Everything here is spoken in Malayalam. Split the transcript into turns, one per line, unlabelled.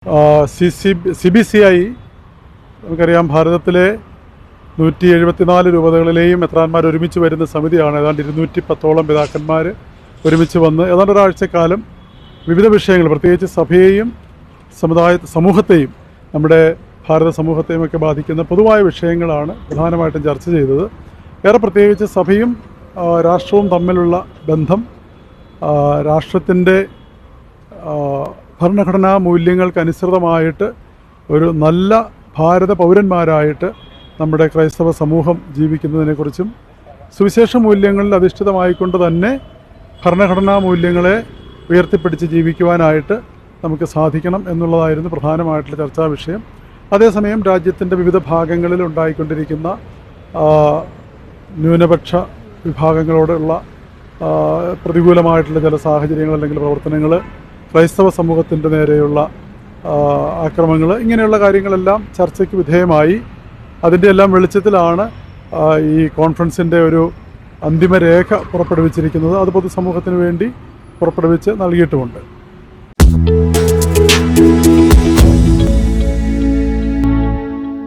CBCI നമുക്കറിയാം, ഭാരതത്തിലെ 174 രൂപതകളിലെയും മെത്രാന്മാർ ഒരുമിച്ച് വരുന്ന സമിതിയാണ്. ഏതാണ്ട് 210ഓളം പിതാക്കന്മാർ ഒരുമിച്ച് വന്ന് ഏതാണ്ട് ഒരാഴ്ചക്കാലം വിവിധ വിഷയങ്ങൾ, പ്രത്യേകിച്ച് സഭയെയും സമൂഹത്തെയും നമ്മുടെ ഭാരത സമൂഹത്തെയും ഒക്കെ ബാധിക്കുന്ന പൊതുവായ വിഷയങ്ങളാണ് പ്രധാനമായിട്ടും ചർച്ച ചെയ്തത്. ഏറെ പ്രത്യേകിച്ച് സഭയും രാഷ്ട്രവും തമ്മിലുള്ള ബന്ധം, രാഷ്ട്രത്തിൻ്റെ ഭരണഘടനാ മൂല്യങ്ങൾക്കനുസൃതമായിട്ട് ഒരു നല്ല ഭാരത പൗരന്മാരായിട്ട് നമ്മുടെ ക്രൈസ്തവ സമൂഹം ജീവിക്കുന്നതിനെക്കുറിച്ചും, സുവിശേഷ മൂല്യങ്ങളിൽ അധിഷ്ഠിതമായിക്കൊണ്ട് തന്നെ ഭരണഘടനാ മൂല്യങ്ങളെ ഉയർത്തിപ്പിടിച്ച് ജീവിക്കുവാനായിട്ട് നമുക്ക് സാധിക്കണം എന്നുള്ളതായിരുന്നു പ്രധാനമായിട്ടുള്ള ചർച്ചാ വിഷയം. അതേസമയം രാജ്യത്തിൻ്റെ വിവിധ ഭാഗങ്ങളിൽ ഉണ്ടായിക്കൊണ്ടിരിക്കുന്ന ന്യൂനപക്ഷ വിഭാഗങ്ങളോടുള്ള പ്രതികൂലമായിട്ടുള്ള ചില സാഹചര്യങ്ങൾ അല്ലെങ്കിൽ പ്രവർത്തനങ്ങൾ, ക്രൈസ്തവ സമൂഹത്തിൻ്റെ നേരെയുള്ള ആക്രമണങ്ങൾ, ഇങ്ങനെയുള്ള കാര്യങ്ങളെല്ലാം ചർച്ചയ്ക്ക് വിധേയമായി. അതിൻ്റെ എല്ലാം വെളിച്ചത്തിലാണ് ഈ കോൺഫറൻസിൻ്റെ ഒരു അന്തിമരേഖ പുറപ്പെടുവിച്ചിരിക്കുന്നത്. അത് പൊതുസമൂഹത്തിന് വേണ്ടി പുറപ്പെടുവിച്ച് നൽകിയിട്ടുമുണ്ട്.